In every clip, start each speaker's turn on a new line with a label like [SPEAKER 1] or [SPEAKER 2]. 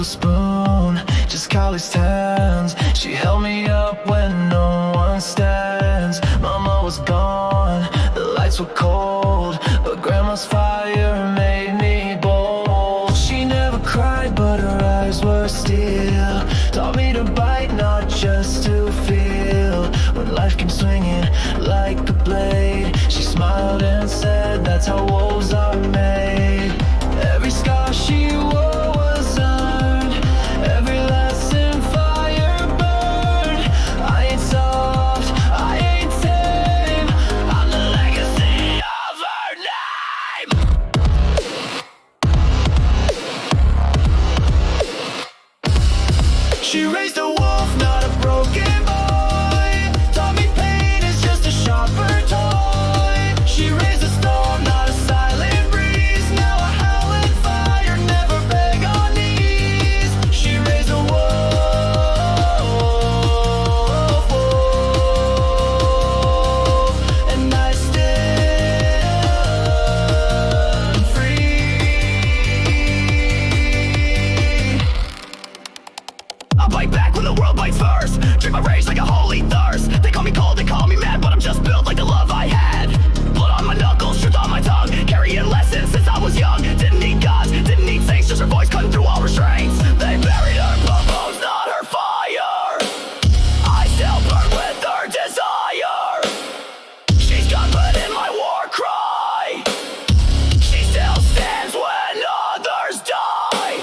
[SPEAKER 1] silver spoon, just calloused hands. She held me up when no one stands. Mama was gone, the lights were cold, but Grandma's fire made me bold. She never cried, but her eyes were steel. Taught me to bite, not just to feel. When life came swinging like a blade, she smiled and said, that's how wolves are made. Every scar she wore was earned, every lesson fire burned. I ain't soft, I ain't tame, I'm the legacy of her name. She raised a wolf, not a broken boy. Taught me pain is just a sharper toy. She raised a storm, not a silent breeze. Now I howl at fire, never beg on knees. She raised a wolf, and I stand free. I bite back when the world bites first. Drink my rage like a holy thirst. They call me cold, they call me mad, but I'm just built like the love I had. Blood on my knuckles, truth on my tongue, carrying lessons since I was young. Didn't need gods, didn't need saints, just her voice cutting through all restraints. They buried her bones, not her fire. I still burn with her desire. She's gone, but in my war cry, she still stands when others die.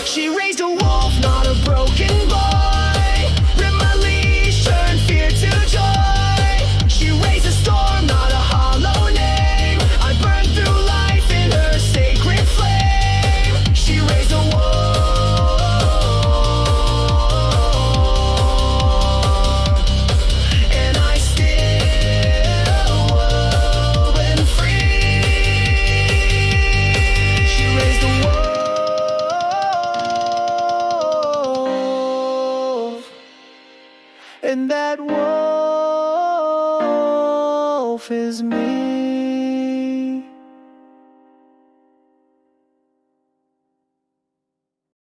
[SPEAKER 1] She raised a wolf, not a broken boy. Ripped my leash, turned fear to joy. She raised a storm, not a hollow name. I burned through life in her sacred flame. She raised a wolf, and I still wolf and free. She raised a wolf, and that wolf is me.